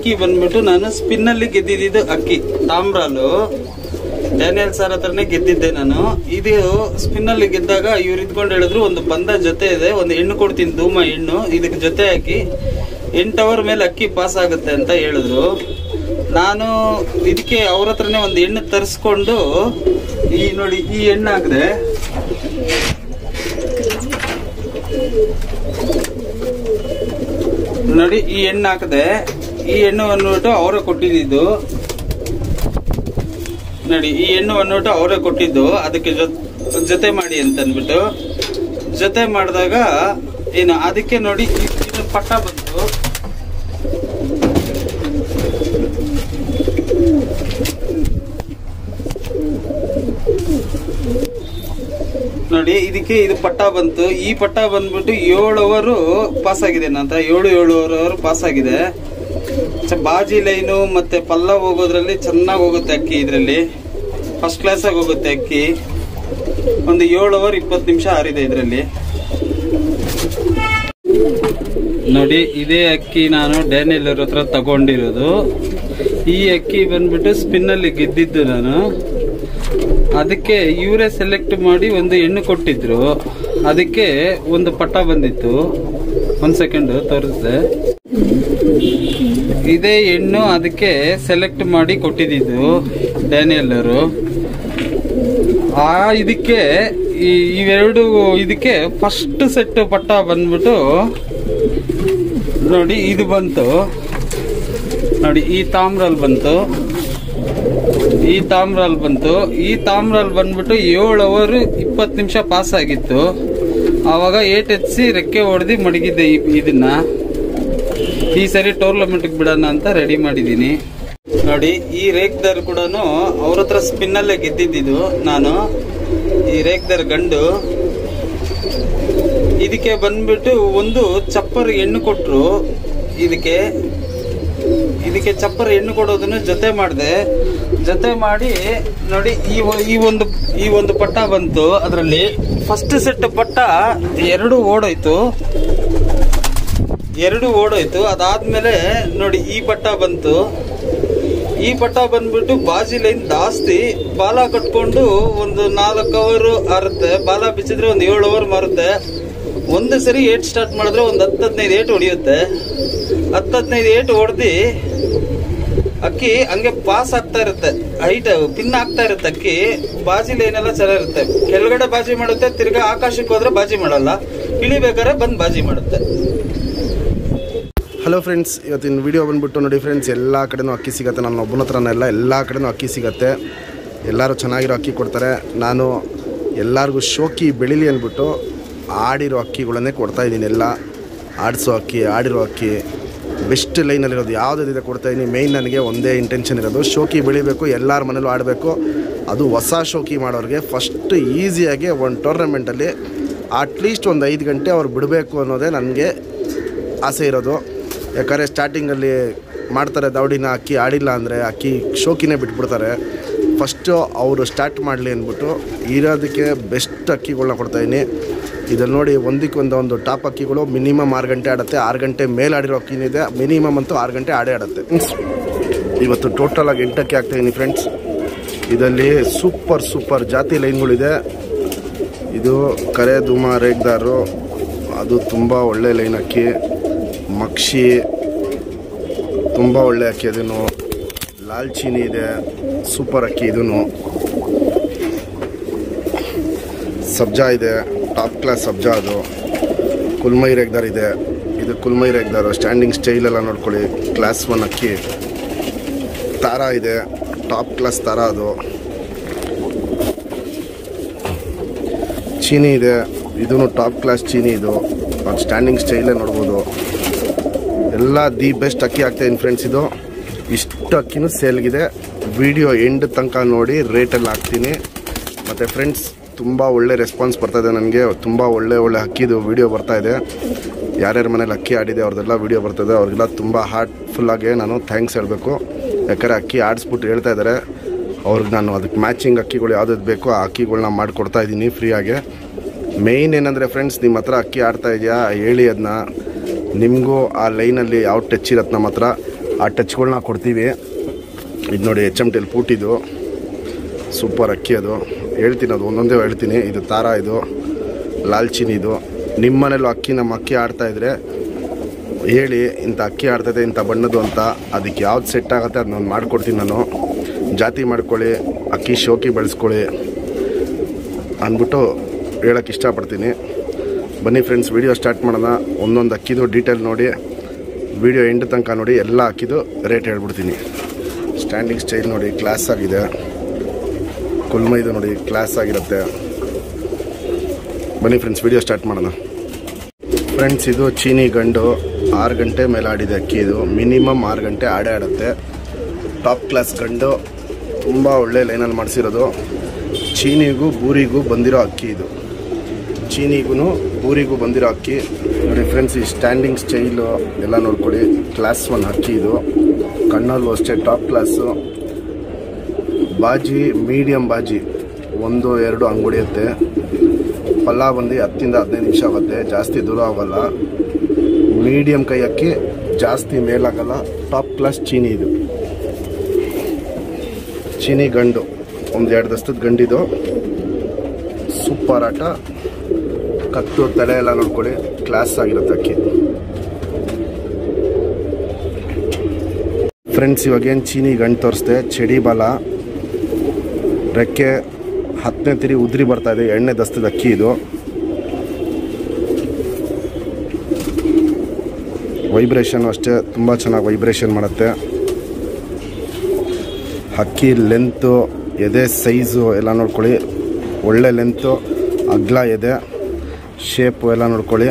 ಅಕ್ಕಿ ಬಂದ್ಬಿಟ್ಟು ನಾನು ಸ್ಪಿನ್ನಲ್ಲಿ ಗೆದ್ದಿದ್ದು ಅಕ್ಕಿ ತಾಮ್ರಾಲು ಡ್ಯಾನಿಯಲ್ ಸರ್ ಹತ್ರನೇ ಗೆದ್ದಿದ್ದೆ ನಾನು. ಇದು ಸ್ಪಿನ್ನಲ್ಲಿ ಗೆದ್ದಾಗ ಇವ್ರು ಇದ್ಕೊಂಡು ಹೇಳಿದ್ರು ಒಂದು ಬಂದ ಜೊತೆ ಇದೆ, ಒಂದು ಹೆಣ್ಣು ಕೊಡ್ತೀನಿ ಧೂಮ ಹೆಣ್ಣು, ಇದಕ್ಕೆ ಜೊತೆ ಹಾಕಿ 8 ಅವರ್ ಮೇಲೆ ಅಕ್ಕಿ ಪಾಸ್ ಆಗುತ್ತೆ ಅಂತ ಹೇಳಿದ್ರು. ನಾನು ಇದಕ್ಕೆ ಅವ್ರ ಹತ್ರನೇ ಒಂದು ಹೆಣ್ಣು ತರಿಸ್ಕೊಂಡು ಈ ನೋಡಿ ಈ ಹೆಣ್ಣು ಹಾಕಿದೆ. ನೋಡಿ ಈ ಹೆಣ್ಣು ಹಾಕದೆ, ಈ ಹೆಣ್ಣು ಅಂದ್ಬಿಟ್ಟು ಅವರೇ ಕೊಟ್ಟಿದ್ದು. ನೋಡಿ ಈ ಹೆಣ್ಣು ಅಂದ್ಬಿಟ್ಟು ಅವರೇ ಕೊಟ್ಟಿದ್ದು, ಅದಕ್ಕೆ ಜೊತೆ ಮಾಡಿ ಅಂತ ಅಂದ್ಬಿಟ್ಟು ಜೊತೆ ಮಾಡಿದಾಗ ಏನು ಅದಕ್ಕೆ ನೋಡಿ ಇದು ಪಟ್ಟ ಬಂತು. ನೋಡಿ ಇದಕ್ಕೆ ಇದು ಪಟ್ಟ ಬಂತು. ಈ ಪಟ್ಟ ಬಂದ್ಬಿಟ್ಟು 7 ಅವರ್ ಪಾಸ್ ಆಗಿದೆ ನಂತರ 7 ಅವರ್ ಪಾಸ್ ಆಗಿದೆ. ಬಾಜಿ ಲೈನು ಮತ್ತೆ ಪಲ್ಲ ಹೋಗೋದ್ರಲ್ಲಿ ಚೆನ್ನಾಗಿ ಹೋಗುತ್ತೆ ಅಕ್ಕಿ. ಇದರಲ್ಲಿ ಫಸ್ಟ್ ಕ್ಲಾಸ್ ಆಗಿ ಹೋಗುತ್ತೆ ಅಕ್ಕಿ. ಒಂದು 7 ಅವರ್ 20 ನಿಮಿಷ ಆರಿದೆ ಇದರಲ್ಲಿ. ನೋಡಿ ಇದೇ ಅಕ್ಕಿ ನಾನು ಡ್ಯಾನಿಯಲ್ ಅವ್ರ ಹತ್ರ ತಗೊಂಡಿರೋದು. ಈ ಅಕ್ಕಿ ಬಂದ್ಬಿಟ್ಟು ಸ್ಪಿನ್ನಲ್ಲಿ ಗೆದ್ದಿದ್ದು ನಾನು. ಅದಕ್ಕೆ ಇವರೇ ಸೆಲೆಕ್ಟ್ ಮಾಡಿ ಒಂದು ಹೆಣ್ಣು ಕೊಟ್ಟಿದ್ರು, ಅದಕ್ಕೆ ಒಂದು ಪಟ್ಟ ಬಂದಿತ್ತು. 1 ಸೆಕೆಂಡ್ ತೋರಿಸಿದೆ. ಇದೇ ಹೆಣ್ಣು ಅದಕ್ಕೆ ಸೆಲೆಕ್ಟ್ ಮಾಡಿ ಕೊಟ್ಟಿದ್ದು ಡ್ಯಾನಿಯಲ್ ಅವರು. ಇದಕ್ಕೆ ಇವೆರಡು ಇದಕ್ಕೆ ಫಸ್ಟ್ ಸೆಟ್ ಪಟ್ಟ ಬಂದ್ಬಿಟ್ಟು ನೋಡಿ ಇದು ಬಂತು. ನೋಡಿ ಈ ತಾಮ್ರಲ್ಲಿ ಬಂತು, ಈ ತಾಮ್ರಲ್ಲಿ ಬಂದ್ಬಿಟ್ಟು 7 ಅವರ್ 20 ನಿಮಿಷ ಪಾಸ್ ಆಗಿತ್ತು. ಆವಾಗ 8 ಹೆಚ್ಚಿ ರೆಕ್ಕೆ ಹೊಡೆದಿ ಮಡಗಿದ್ದೆ ಇದನ್ನ. ಈ ಸರಿ ಟೂರ್ನಮೆಂಟ್ಗೆ ಬಿಡೋಣ ಅಂತ ರೆಡಿ ಮಾಡಿದೀನಿ. ನೋಡಿ ಈ ರೇಕ್ದಾರ್ ಕೂಡ ಅವ್ರ ಹತ್ರ ಸ್ಪಿನ್ನಲ್ಲೇ ಗೆದ್ದಿದ್ದು ನಾನು. ಈ ರೇಕ್ದಾರ್ ಗಂಡು ಇದಕ್ಕೆ ಬಂದ್ಬಿಟ್ಟು ಒಂದು ಚಪ್ಪರ್ ಹೆಣ್ಣು ಕೊಟ್ರು. ಇದಕ್ಕೆ ಚಪ್ಪರ್ ಹೆಣ್ಣು ಕೊಡೋದನ್ನು ಜೊತೆ ಮಾಡಿದೆ. ಜೊತೆ ಮಾಡಿ ನೋಡಿ ಈ ಒಂದು ಪಟ್ಟ ಬಂತು. ಅದರಲ್ಲಿ ಫಸ್ಟ್ ಸೆಟ್ ಪಟ್ಟ 2 ಓಡೋಯ್ತು. ಅದಾದ್ಮೇಲೆ ನೋಡಿ ಈ ಪಟ್ಟ ಬಂತು. ಈ ಪಟ್ಟ ಬಂದ್ಬಿಟ್ಟು ಬಾಜಿ ಲೈನ್ ಜಾಸ್ತಿ ಬಾಲ ಕಟ್ಕೊಂಡು ಒಂದು 4 ಅವರ್ ಆರುತ್ತೆ. ಬಾಲ ಬಿಚ್ಚಿದ್ರೆ ಒಂದು 7 ಅವರ್ ಮಾರುತ್ತೆ. ಒಂದು ಸರಿ 8 ಸ್ಟಾರ್ಟ್ ಮಾಡಿದ್ರೆ ಒಂದು 10-15 8 ಹೊಡಿಯುತ್ತೆ. 10-15 8 ಹೊಡೆದಿ ಅಕ್ಕಿ ಹಂಗೆ ಪಾಸ್ ಆಗ್ತಾ ಇರುತ್ತೆ. ಹೈಟ್ ಪಿನ್ ಆಗ್ತಾ ಇರುತ್ತೆ ಅಕ್ಕಿ. ಬಾಜಿ ಲೈನ್ ಎಲ್ಲ ಚೆನ್ನಾಗಿರುತ್ತೆ. ಕೆಳಗಡೆ ಬಾಜಿ ಮಾಡುತ್ತೆ, ತಿರ್ಗಾ ಆಕಾಶಕ್ಕೆ ಹೋದ್ರೆ ಬಾಜಿ ಮಾಡಲ್ಲ, ಇಳಿಬೇಕಾದ್ರೆ ಬಂದು ಬಾಜಿ ಮಾಡುತ್ತೆ. ಹಲೋ ಫ್ರೆಂಡ್ಸ್, ಇವತ್ತಿನ ವಿಡಿಯೋ ಬಂದ್ಬಿಟ್ಟು ನೋಡಿ ಫ್ರೆಂಡ್ಸ್, ಎಲ್ಲ ಕಡೆನೂ ಅಕ್ಕಿ ಸಿಗುತ್ತೆ. ನನ್ನ ಒಬ್ಬನ ಹತ್ರನೆಲ್ಲ ಎಲ್ಲ ಕಡೆನೂ ಅಕ್ಕಿ ಸಿಗುತ್ತೆ. ಎಲ್ಲರೂ ಚೆನ್ನಾಗಿರೋ ಅಕ್ಕಿ ಕೊಡ್ತಾರೆ. ನಾನು ಎಲ್ಲರಿಗೂ ಶೋಕಿ ಬೆಳೀಲಿ ಅಂದ್ಬಿಟ್ಟು ಆಡಿರೋ ಅಕ್ಕಿಗಳನ್ನೇ ಕೊಡ್ತಾಯಿದ್ದೀನಿ. ಎಲ್ಲ ಆಡಿಸೋ ಅಕ್ಕಿ, ಆಡಿರೋ ಅಕ್ಕಿ, ಬೆಸ್ಟ್ ಲೈನಲ್ಲಿರೋದು ಯಾವುದಿದೆ ಕೊಡ್ತಾಯಿದ್ದೀನಿ. ಮೇಯ್ನ್ ನನಗೆ ಒಂದೇ ಇಂಟೆನ್ಷನ್ ಇರೋದು, ಶೋಕಿ ಬೆಳಿಬೇಕು, ಎಲ್ಲರ ಮನೇಲೂ ಆಡಬೇಕು. ಅದು ಹೊಸ ಶೋಕಿ ಮಾಡೋರಿಗೆ ಫಸ್ಟ್ ಈಸಿಯಾಗಿ ಒಂದು ಟೂರ್ನಮೆಂಟಲ್ಲಿ ಅಟ್ಲೀಸ್ಟ್ ಒಂದು 5 ಗಂಟೆ ಅವ್ರು ಬಿಡಬೇಕು ಅನ್ನೋದೇ ನನಗೆ ಆಸೆ ಇರೋದು. ಯಾಕಂದರೆ ಸ್ಟಾರ್ಟಿಂಗಲ್ಲಿ ಮಾಡ್ತಾರೆ ದೌಡಿನ, ಅಕ್ಕಿ ಆಡಿಲ್ಲ ಅಂದರೆ ಅಕ್ಕಿ ಶೋಕಿನೇ ಬಿಟ್ಬಿಡ್ತಾರೆ. ಫಸ್ಟು ಅವರು ಸ್ಟಾರ್ಟ್ ಮಾಡಲಿ ಅಂದ್ಬಿಟ್ಟು ಇರೋದಕ್ಕೆ ಬೆಸ್ಟ್ ಅಕ್ಕಿಗಳನ್ನ ಕೊಡ್ತಾಯಿದ್ದೀನಿ. ಇದನ್ನು ನೋಡಿ ಒಂದಕ್ಕೊಂದು ಟಾಪ್ ಅಕ್ಕಿಗಳು ಮಿನಿಮಮ್ 6 ಗಂಟೆ ಆಡುತ್ತೆ. 6 ಗಂಟೆ ಮೇಲೆ ಆಡಿರೋ ಅಕ್ಕಿನಿದೆ. ಮಿನಿಮಮ್ ಅಂತೂ 6 ಗಂಟೆ ಆಡುತ್ತೆ. ಇವತ್ತು ಟೋಟಲಾಗಿ 8 ಅಕ್ಕಿ ಹಾಕ್ತಾಯಿದ್ದೀನಿ ಫ್ರೆಂಡ್ಸ್. ಇದರಲ್ಲಿ ಸೂಪರ್ ಜಾತಿ ಲೈನ್ಗಳಿದೆ. ಇದು ಕರೆ ಧೂಮ ರೇಗ್ದಾರು, ಅದು ತುಂಬ ಒಳ್ಳೆ ಲೈನ್ ಅಕ್ಕಿ. ಮಕ್ಷಿ ತುಂಬ ಒಳ್ಳೆ ಅಕ್ಕಿ. ಅದನ್ನು ಲಾಲ್ ಚೀನಿ ಇದೆ, ಸೂಪರ್ ಅಕ್ಕಿ. ಇದೂ ಸಬ್ಜಾ ಇದೆ, ಟಾಪ್ ಕ್ಲಾಸ್ ಸಬ್ಜಾ. ಅದು ಕುಲ್ಮೈ ರೇಗ್ದಾರ್ ಇದೆ. ಇದು ಕುಲ್ಮೈ ರೇಗ್ದಾರು, ಸ್ಟ್ಯಾಂಡಿಂಗ್ ಸ್ಟೈಲೆಲ್ಲ ನೋಡ್ಕೊಳ್ಳಿ, ಕ್ಲಾಸ್ 1 ಅಕ್ಕಿ. ತಾರಾ ಇದೆ, ಟಾಪ್ ಕ್ಲಾಸ್ ತಾರಾ. ಅದು ಚೀನಿ ಇದೆ, ಇದೂ ಟಾಪ್ ಕ್ಲಾಸ್ ಚೀನಿ. ಇದು ಸ್ಟ್ಯಾಂಡಿಂಗ್ ಸ್ಟೈಲೇ ನೋಡ್ಬೋದು. ಎಲ್ಲ ದಿ ಬೆಸ್ಟ್ ಅಕ್ಕಿ ಆಗ್ತಾಯಿದ್ದೀನಿ ಫ್ರೆಂಡ್ಸ್. ಇದು ಇಷ್ಟು ಅಕ್ಕಿನೂ ಸೇಲ್ಗಿದೆ. ವಿಡಿಯೋ ಎಂಡ್ ತನಕ ನೋಡಿ ರೇಟಲ್ಲಿ ಹಾಕ್ತೀನಿ. ಮತ್ತು ಫ್ರೆಂಡ್ಸ್ ತುಂಬ ಒಳ್ಳೆ ರೆಸ್ಪಾನ್ಸ್ ಬರ್ತಾಯಿದೆ ನನಗೆ. ತುಂಬ ಒಳ್ಳೆ ಅಕ್ಕಿದು ವಿಡಿಯೋ ಬರ್ತಾಯಿದೆ. ಯಾರ್ಯಾರ ಮನೇಲಿ ಅಕ್ಕಿ ಆಡಿದೆ ಅವ್ರದ್ದೆಲ್ಲ ವಿಡಿಯೋ ಬರ್ತಾಯಿದೆ. ಅವ್ರಿಗೆಲ್ಲ ತುಂಬ ಹಾರ್ಟ್ಫುಲ್ಲಾಗಿ ನಾನು ಥ್ಯಾಂಕ್ಸ್ ಹೇಳಬೇಕು. ಯಾಕಂದರೆ ಅಕ್ಕಿ ಆಡಿಸ್ಬಿಟ್ಟು ಹೇಳ್ತಾ ಇದ್ದಾರೆ. ಅವ್ರಿಗೆ ನಾನು ಅದಕ್ಕೆ ಮ್ಯಾಚಿಂಗ್ ಅಕ್ಕಿಗಳು ಯಾವುದಾದ್ರು ಬೇಕೋ ಆ ಅಕ್ಕಿಗಳನ್ನ ಮಾಡಿಕೊಡ್ತಾಯಿದ್ದೀನಿ ಫ್ರೀಯಾಗೆ. ಮೇಯ್ನ್ ಏನಂದರೆ ಫ್ರೆಂಡ್ಸ್, ನಿಮ್ಮ ಹತ್ರ ಅಕ್ಕಿ ಆಡ್ತಾ ಇದೆಯಾ ಹೇಳಿ, ಅದನ್ನ ನಿಮಗೂ ಆ ಲೈನಲ್ಲಿ ಯಾವ ಟಚ್ ಇರತ್ತೆ ನಮ್ಮ ಹತ್ರ ಆ ಟಚ್ಗಳನ್ನ ಕೊಡ್ತೀವಿ. ಇದು ನೋಡಿ HMTL ಪೂಟಿದು ಸೂಪರ್ ಅಕ್ಕಿ. ಅದು ಹೇಳ್ತೀನಿ, ಅದು ಒಂದೊಂದೇ ಹೇಳ್ತೀನಿ. ಇದು ತಾರಾ, ಇದು ಲಾಲ್ಚಿನಿ. ಇದು ನಿಮ್ಮ ಮನೇಲೂ ಅಕ್ಕಿ, ನಮ್ಮ ಅಕ್ಕಿ ಆಡ್ತಾಯಿದ್ರೆ ಹೇಳಿ, ಇಂಥ ಅಕ್ಕಿ ಆಡ್ತೈತೆ ಇಂಥ ಬಣ್ಣದ್ದು ಅಂತ. ಅದಕ್ಕೆ ಯಾವ್ದು ಸೆಟ್ ಆಗುತ್ತೆ ಅದು ನಾನು ಮಾಡಿಕೊಡ್ತೀನಿ. ನಾನು ಜಾತಿ ಮಾಡ್ಕೊಳ್ಳಿ, ಅಕ್ಕಿ ಶೋಕಿ ಬೆಳೆಸ್ಕೊಳ್ಳಿ ಅಂದ್ಬಿಟ್ಟು ಹೇಳೋಕ್ಕೆ ಇಷ್ಟಪಡ್ತೀನಿ. ಬನ್ನಿ ಫ್ರೆಂಡ್ಸ್, ವಿಡಿಯೋ ಸ್ಟಾರ್ಟ್ ಮಾಡೋಣ. ಒಂದೊಂದು ಅಕ್ಕಿದು ಡೀಟೇಲ್ ನೋಡಿ, ವಿಡಿಯೋ ಎಂಡ್ ತನಕ ನೋಡಿ. ಎಲ್ಲ ಅಕ್ಕಿದು ರೇಟ್ ಹೇಳ್ಬಿಡ್ತೀನಿ. ಸ್ಟ್ಯಾಂಡಿಂಗ್ ಸ್ಟೈಲ್ ನೋಡಿ, ಕ್ಲಾಸ್ ಆಗಿದೆ. ಕುಲ್ಮೈದು ನೋಡಿ, ಕ್ಲಾಸ್ ಆಗಿರುತ್ತೆ. ಬನ್ನಿ ಫ್ರೆಂಡ್ಸ್, ವಿಡಿಯೋ ಸ್ಟಾರ್ಟ್ ಮಾಡೋಣ. ಫ್ರೆಂಡ್ಸ್, ಇದು ಚೀನಿ ಗಂಡು 6 ಗಂಟೆ ಮೇಲೆ ಆಡಿದೆ ಅಕ್ಕಿ. ಇದು ಮಿನಿಮಮ್ 6 ಗಂಟೆ ಆಡೇ ಆಡುತ್ತೆ. ಟಾಪ್ ಕ್ಲಾಸ್ ಗಂಡು, ತುಂಬ ಒಳ್ಳೆ ಲೈನಲ್ಲಿ ಮಾಡಿಸಿರೋದು. ಚೀನಿಗೂ ಬೂರಿಗೂ ಬಂದಿರೋ ಅಕ್ಕಿ ಇದು. ಚೀನಿಗೂ ಬೂರಿಗೂ ಬಂದಿರೋ ಅಕ್ಕಿ ನೋಡಿ ಫ್ರೆಂಡ್ಸ್. ಈ ಸ್ಟ್ಯಾಂಡಿಂಗ್ ಸ್ಟೈಲು ಎಲ್ಲ ನೋಡ್ಕೊಳ್ಳಿ. ಕ್ಲಾಸ್ 1 ಅಕ್ಕಿ ಇದು. ಕಣ್ಣಲ್ಲೂ ಅಷ್ಟೇ ಟಾಪ್ ಕ್ಲಾಸು. ಬಾಜಿ ಮೀಡಿಯಮ್ ಬಾಜಿ 1-2 ಅಂಗುಡಿಯುತ್ತೆ. ಪಲ್ಲ ಬಂದು 10-15 ನಿಮಿಷ ಆಗುತ್ತೆ, ಜಾಸ್ತಿ ದೂರ ಆಗೋಲ್ಲ. ಮೀಡಿಯಮ್ ಕೈ ಅಕ್ಕಿ, ಜಾಸ್ತಿ ಮೇಲಾಗಲ್ಲ. ಟಾಪ್ ಕ್ಲಾಸ್ ಚೀನಿ ಇದು. ಚೀನಿ ಗಂಡು, 1-2 ದಸ್ತದ ಗಂಡಿದು. ಸೂಪರ್ ಆಟ. ಕತ್ತು ತಲೆ ಎಲ್ಲ ನೋಡ್ಕೊಳ್ಳಿ, ಕ್ಲಾಸ್ ಆಗಿರುತ್ತೆ ಅಕ್ಕಿ. ಫ್ರೆಂಡ್ಸ್, ಇವಾಗೇನು ಚೀನಿ ಗಂಡು ತೋರಿಸ್ದೆ. ಚಡಿ ಬಾಲ, ರೆಕ್ಕೆ 10ನೇ ತಿರಿ ಉದ್ರಿ ಬರ್ತಾ ಇದೆ. 2ನೇ ದಸ್ತದ ಅಕ್ಕಿ ಇದು. ವೈಬ್ರೇಷನ್ ಅಷ್ಟೇ ತುಂಬ ಚೆನ್ನಾಗಿ ವೈಬ್ರೇಷನ್ ಮಾಡುತ್ತೆ. ಅಕ್ಕಿ ಲೆಂತು, ಎದೆ ಸೈಜು ಎಲ್ಲ ನೋಡ್ಕೊಳ್ಳಿ. ಒಳ್ಳೆ ಲೆಂತು, ಅಗ್ಲ ಎದೆ, ಶೇಪು ಎಲ್ಲ ನೋಡ್ಕೊಳ್ಳಿ.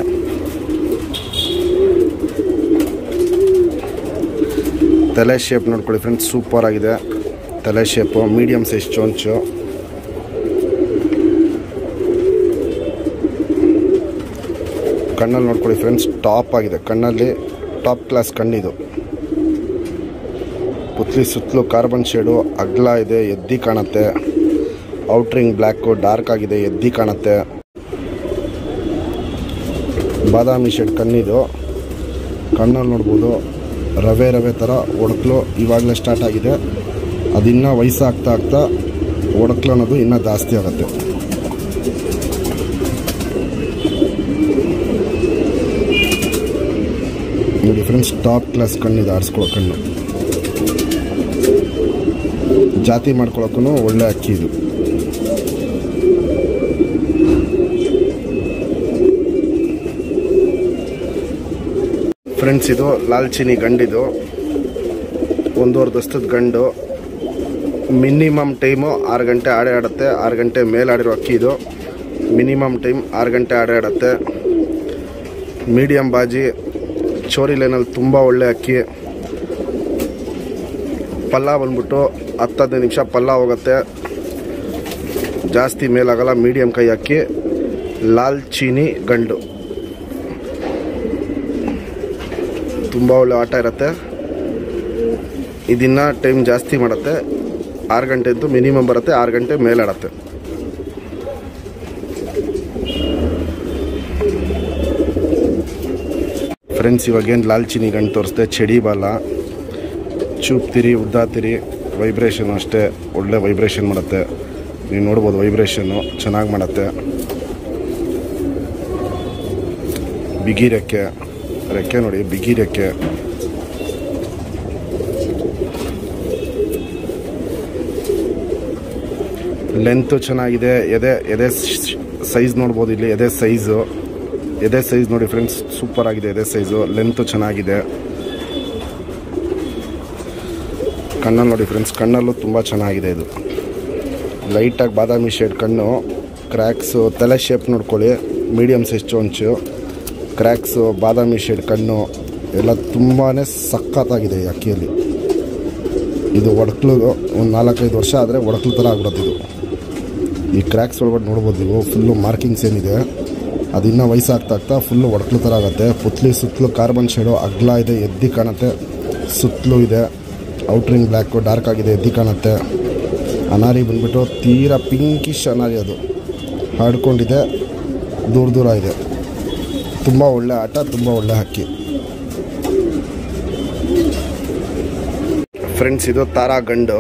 ತಲೆ ಶೇಪ್ ನೋಡ್ಕೊಳ್ಳಿ ಫ್ರೆಂಡ್ಸ್, ಸೂಪರ್ ಆಗಿದೆ ತಲೆ ಶೇಪು. Medium size ಚೊಂಚು. ಕಣ್ಣಲ್ಲಿ ನೋಡ್ಕೊಳ್ಳಿ ಫ್ರೆಂಡ್ಸ್, ಟಾಪ್ ಆಗಿದೆ. ಕಣ್ಣಲ್ಲಿ ಟಾಪ್ ಕ್ಲಾಸ್ ಕಣ್ಣಿದು. ಪುತ್ಲಿ ಸುತ್ತಲೂ ಕಾರ್ಬನ್ ಶೇಡು, ಅಗ್ಲ ಇದೆ, ಎದ್ದಿ ಕಾಣುತ್ತೆ. ಔಟ್ರಿಂಗ್ ಬ್ಲ್ಯಾಕು, ಡಾರ್ಕ್ ಆಗಿದೆ, ಎದ್ದಿ ಕಾಣುತ್ತೆ. ಬಾದಾಮಿ ಶೇಡ್ ಕಣ್ಣಿದು. ಕಣ್ಣಲ್ಲಿ ನೋಡ್ಬೋದು ರವೆ ಥರ ಒಡಕ್ಲು ಇವಾಗಲೇ ಸ್ಟಾರ್ಟ್ ಆಗಿದೆ. ಅದಿನ್ನೂ ವಯಸ್ಸಾಗ್ತಾ ಆಗ್ತಾ ಒಡಕ್ಲು ಅನ್ನೋದು ಇನ್ನೂ ಜಾಸ್ತಿ ಆಗುತ್ತೆ. ನೋಡಿ ಫ್ರೆಂಡ್ಸ್, ಟಾಪ್ ಕ್ಲಾಸ್ ಕಣ್ಣಿದೆ. ಆರಿಸ್ಕೊಳ್ಳೋ ಕಣ್ಣು, ಜಾತಿ ಮಾಡ್ಕೊಳಕ್ಕೂ ಒಳ್ಳೆ ಅಕ್ಕಿ ಇದು. ಫ್ರೆಂಡ್ಸ್, ಇದು ಲಾಲ್ಚಿನಿ ಗಂಡಿದು. 1-2 ದಸ್ತದ ಗಂಡು. ಮಿನಿಮಮ್ ಟೈಮು 6 ಗಂಟೆ ಆಡೇ ಆಡುತ್ತೆ. 6 ಗಂಟೆ ಮೇಲೆ ಆಡಿರೋ ಅಕ್ಕಿ ಇದು. ಮಿನಿಮಮ್ ಟೈಮ್ 6 ಗಂಟೆ ಆಡೇ ಆಡುತ್ತೆ. ಮೀಡಿಯಮ್ ಬಾಜಿ, ಚೋರಿ ಲೈನಲ್ಲಿ ತುಂಬ ಒಳ್ಳೆ ಅಕ್ಕಿ. ಪಲ್ಲ ಬಂದ್ಬಿಟ್ಟು 10-15 ನಿಮಿಷ ಪಲ್ಲ ಹೋಗುತ್ತೆ, ಜಾಸ್ತಿ ಮೇಲಾಗಲ್ಲ. ಮೀಡಿಯಮ್ ಕೈ ಅಕ್ಕಿ, ಲಾಲ್ ಚೀನಿ ಗಂಡು. ತುಂಬ ಒಳ್ಳೆ ಆಟ ಇರುತ್ತೆ. ಇದನ್ನು ಟೈಮ್ ಜಾಸ್ತಿ ಮಾಡುತ್ತೆ. 6 ಗಂಟೆದ್ದು ಮಿನಿಮಮ್ ಬರುತ್ತೆ, 6 ಗಂಟೆ ಮೇಲಾಡುತ್ತೆ. ಫ್ರೆಂಡ್ಸ್, ಇವಾಗೇನು ಲಾಲ್ಚಿನಿ ಗಂಡು ತೋರಿಸ್ದೆ. ಚಡಿ ಬಾಲ, ಚೂಪ್ತಿರಿ, ಉದ್ದಾತಿರಿ. ವೈಬ್ರೇಷನ್ ಅಷ್ಟೇ ಒಳ್ಳೆ ವೈಬ್ರೇಷನ್ ಮಾಡುತ್ತೆ. ನೀವು ನೋಡ್ಬೋದು, ವೈಬ್ರೇಷನ್ನು ಚೆನ್ನಾಗಿ ಮಾಡುತ್ತೆ. ಬಿಗಿ ರೆಕ್ಕೆ, ರೆಕ್ಕೆ ನೋಡಿ, ಬಿಗಿ ರೆಕ್ಕೆ. ಲೆಂತು ಚೆನ್ನಾಗಿದೆ. ಎದೆ ಸೈಜ್ ನೋಡ್ಬೋದು ಇಲ್ಲಿ. ಎದೆ ಸೈಜ್ ನೋಡಿ ಫ್ರೆಂಡ್ಸ್, ಸೂಪರ್ ಆಗಿದೆ. ಎದೆ ಸೈಜು, ಲೆಂತು ಚೆನ್ನಾಗಿದೆ. ಕಣ್ಣಲ್ಲಿ ನೋಡಿ ಫ್ರೆಂಡ್ಸ್, ಕಣ್ಣಲ್ಲೂ ತುಂಬ ಚೆನ್ನಾಗಿದೆ. ಇದು ಲೈಟಾಗಿ ಬಾದಾಮಿ ಶೇಡ್ ಕಣ್ಣು. ಕ್ರ್ಯಾಕ್ಸು, ತಲೆ ಶೇಪ್ ನೋಡ್ಕೊಳ್ಳಿ. ಮೀಡಿಯಮ್ ಸೈಜ್ ಚೊಂಚು, ಕ್ರ್ಯಾಕ್ಸು, ಬಾದಾಮಿ ಶೇಡ್ ಕಣ್ಣು ಎಲ್ಲ ತುಂಬಾ ಸಖತ್ತಾಗಿದೆ ಈ ಅಕ್ಕಿಯಲ್ಲಿ. ಇದು ಒಡಕ್ಲು ಒಂದು 4-5 ವರ್ಷ ಆದರೆ ಒಡಕ್ಲು ಥರ ಆಗ್ಬಿಡುತ್ತೆ ಇದು. ಈ ಕ್ರ್ಯಾಕ್ಸ್ ಒಳಗಡೆ ನೋಡ್ಬೋದು ನೀವು. ಫುಲ್ಲು ಮಾರ್ಕಿಂಗ್ಸ್ ಏನಿದೆ ಅದಿನ್ನೂ ವಯಸ್ಸಾಗ್ತಾ ಫುಲ್ಲು ಒಡಕ್ಲು ಥರ ಆಗುತ್ತೆ. ಪುತ್ಲಿ ಸುತ್ತಲೂ ಕಾರ್ಬನ್ ಶೇಡು, ಅಗ್ಲ ಇದೆ, ಎದ್ದಿ ಕಾಣುತ್ತೆ. ಸುತ್ತಲೂ ಇದೆ, ಔಟ್ರಿಂಗ್ ಬ್ಲ್ಯಾಕು, ಡಾರ್ಕ್ ಆಗಿದೆ, ಎದ್ದಿ ಕಾಣುತ್ತೆ. ಅನಾರಿ ಬಂದುಬಿಟ್ಟು ತೀರಾ ಪಿಂಕಿಶ್ ಅನಾರಿ. ಅದು ಹಾಡ್ಕೊಂಡಿದೆ, ದೂರ ಇದೆ. ತುಂಬ ಒಳ್ಳೆ ಆಟ, ತುಂಬ ಒಳ್ಳೆ ಹಕ್ಕಿ. ಫ್ರೆಂಡ್ಸ್ ಇದು ತಾರಾ ಗಂಡು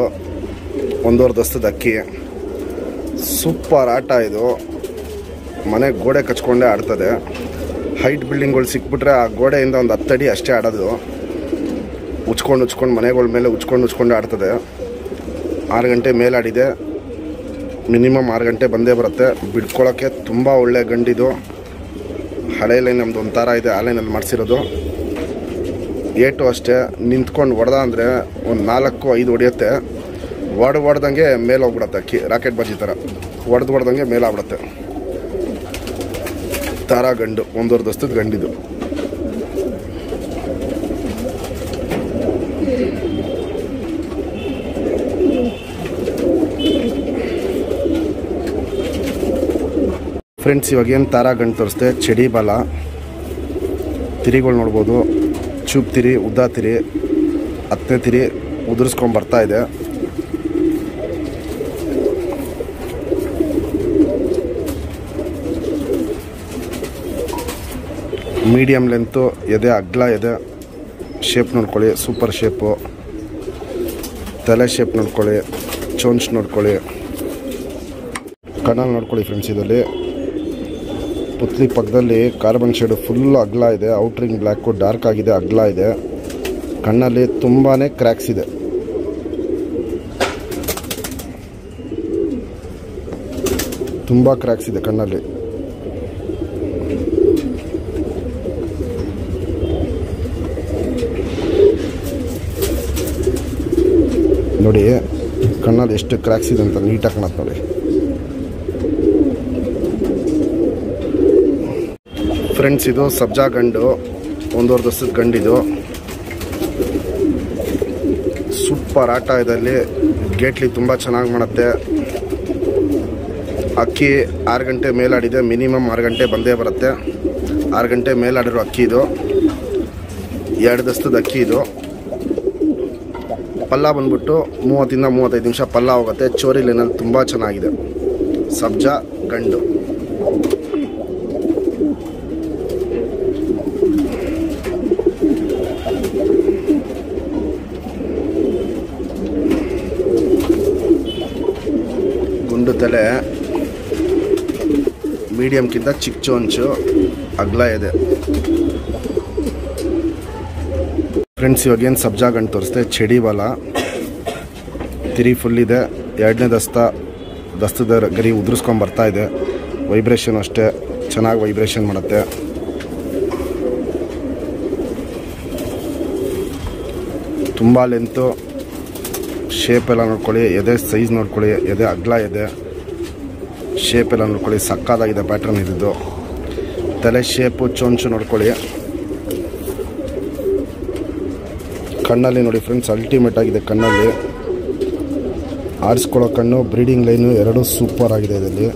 1.5 ದಸ್ತದ ಅಕ್ಕಿ. ಸೂಪರ್ ಆಟ ಇದು. ಮನೆ ಗೋಡೆ ಕಚ್ಕೊಂಡೇ ಆಡ್ತದೆ. ಹೈಟ್ ಬಿಲ್ಡಿಂಗ್ಗಳು ಸಿಕ್ಬಿಟ್ರೆ ಆ ಗೋಡೆಯಿಂದ ಒಂದು 10 ಅಡಿ ಅಷ್ಟೇ ಆಡೋದು. ಉಚ್ಕೊಂಡು ಮನೆಗಳ ಮೇಲೆ ಉಚ್ಕೊಂಡು ಆಡ್ತದೆ. 6 ಗಂಟೆ ಮೇಲಾಡಿದೆ. ಮಿನಿಮಮ್ 6 ಗಂಟೆ ಬಂದೇ ಬರುತ್ತೆ. ಬಿಡ್ಕೊಳ್ಳೋಕ್ಕೆ ತುಂಬ ಒಳ್ಳೆ ಗಂಡಿದು. ಹಳೆ ಲೈನ್ ನಮ್ಮದು ಒಂಥರ ಇದೆ, ಆ ಲೈನಲ್ಲಿ ಮಾಡಿಸಿರೋದು. ಏಟು ಅಷ್ಟೇ ನಿಂತ್ಕೊಂಡು ಹೊಡೆದ ಅಂದರೆ ಒಂದು 4-5 ಹೊಡೆಯುತ್ತೆ. ಹೊಡೆದಂಗೆ ಮೇಲೆ ಹೋಗ್ಬಿಡತ್ತೆ ಅಕ್ಕಿ. ರಾಕೆಟ್ ಬಾಜಿ ಥರ ಹೊಡೆದಂಗೆ ಮೇಲೆ ಆಗ್ಬಿಡುತ್ತೆ. ತಾರಾ ಗಂಡು 1.5 ದಸ್ತದ ಗಂಡಿದು. ಫ್ರೆಂಡ್ಸ್ ಇವಾಗ ಏನು ತಾರಾ ಗಂಡು ತೋರಿಸ್ದೆ, ಚಡಿ ಬಾಲ ತಿರಿಗಳು ನೋಡ್ಬೋದು. ಚೂಪ್ ತಿರಿ, ಉದ್ದ ತಿರಿ, 10ನೇ ತಿರಿ ಉದುರಿಸ್ಕೊಂಡು ಬರ್ತಾ ಇದೆ. ಮೀಡಿಯಮ್ ಲೆಂತು, ಎದೆ ಅಗ್ಲ ಇದೆ. ಶೇಪ್ ನೋಡ್ಕೊಳ್ಳಿ, ಸೂಪರ್ ಶೇಪು. ತಲೆ ಶೇಪ್ ನೋಡ್ಕೊಳ್ಳಿ, ಚೋಂಚ್ ನೋಡ್ಕೊಳ್ಳಿ, ಕಣ್ಣಲ್ಲಿ ನೋಡ್ಕೊಳ್ಳಿ ಫ್ರೆಂಡ್ಸ್. ಇದರಲ್ಲಿ ಪುತ್ಲಿ ಪಕ್ಕದಲ್ಲಿ ಕಾರ್ಬನ್ ಶೇಡು ಫುಲ್ಲು ಅಗ್ಲ ಇದೆ. ಔಟ್ರಿಂಗ್ ಬ್ಲ್ಯಾಕು ಡಾರ್ಕ್ ಆಗಿದೆ, ಅಗ್ಲ ಇದೆ. ಕಣ್ಣಲ್ಲಿ ತುಂಬಾ ಕ್ರ್ಯಾಕ್ಸ್ ಇದೆ. ತುಂಬ ಕ್ರ್ಯಾಕ್ಸ್ ಇದೆ ಕಣ್ಣಲ್ಲಿ. ನೋಡಿ ಕಣ್ಣಲ್ಲಿ ಎಷ್ಟು ಕ್ರ್ಯಾಕ್ಸ್ ಇದೆ ಅಂತ ನೀಟಾಗಿ ಕಾಣುತ್ತೆ ನೋಡಿ. ಫ್ರೆಂಡ್ಸ್ ಇದು ಸಬ್ಜಾ ಗಂಡು, 1.5 ದಸ್ತದ ಗಂಡಿದು. ಸೂಪರ್ ಆಟ ಇದರಲ್ಲಿ. ಗೇಟ್ಲಿ ತುಂಬ ಚೆನ್ನಾಗಿ ಮಾಡುತ್ತೆ. ಅಕ್ಕಿ 6 ಗಂಟೆ ಮೇಲಾಡಿದೆ. ಮಿನಿಮಮ್ 6 ಗಂಟೆ ಬಂದೇ ಬರುತ್ತೆ. 6 ಗಂಟೆ ಮೇಲಾಡಿರೋ ಅಕ್ಕಿ ಇದು. 2 ದಸ್ತದ ಅಕ್ಕಿ ಇದು. ಪಲ್ಲ ಬಂದ್ಬಿಟ್ಟು 30-35 ನಿಮಿಷ ಪಲ್ಲ ಹೋಗುತ್ತೆ. ಚೋರಿ ಲೈನಲ್ಲಿ ತುಂಬ ಚೆನ್ನಾಗಿದೆ. ಸಬ್ಜಾ ಗಂಡು. ಗುಂಡು ತಲೆ, ಮೀಡಿಯಮ್ಗಿಂತ ಚಿಕ್ಕ ಚೋಂಚು, ಅಗ್ಲ ಇದೆ. ಫ್ರೆಂಡ್ಸ್ ಇವಾಗೇನು ಸಬ್ಜಾ ಗಂಡು ತೋರಿಸ್ದೆ, ಚಡಿ ಬಾಲ, ತಿರಿ ಫುಲ್ ಇದೆ. 2ನೇ ದಸ್ತದ ಗರಿ ಉದುರಿಸ್ಕೊಂಡು ಬರ್ತಾ ಇದೆ. ವೈಬ್ರೇಷನ್ ಅಷ್ಟೇ ಚೆನ್ನಾಗಿ ವೈಬ್ರೇಷನ್ ಮಾಡುತ್ತೆ. ತುಂಬ ಲೆಂತು. ಶೇಪ್ ಎಲ್ಲ ನೋಡ್ಕೊಳ್ಳಿ, ಎದೆ ಸೈಜ್ ನೋಡ್ಕೊಳ್ಳಿ, ಎದೆ ಅಗ್ಲ ಇದೆ. ಶೇಪ್ ಎಲ್ಲ ನೋಡ್ಕೊಳ್ಳಿ, ಸಕ್ಕತ್ತಾಗಿದೆ ಪ್ಯಾಟ್ರನ್ ಇದ್ದು. ತಲೆ ಶೇಪು, ಚೊಂಚು ನೋಡ್ಕೊಳ್ಳಿ. ಕಣ್ಣಲ್ಲಿ ನೋಡಿ ಫ್ರೆಂಡ್ಸ್, ಅಲ್ಟಿಮೇಟ್ ಆಗಿದೆ ಕಣ್ಣಲ್ಲಿ. ಆರಿಸ್ಕೊಳ್ಳೋ ಕಣ್ಣು, ಬ್ರೀಡಿಂಗ್ ಲೈನು ಎರಡೂ ಸೂಪರ್ ಆಗಿದೆ. ಇದರಲ್ಲಿ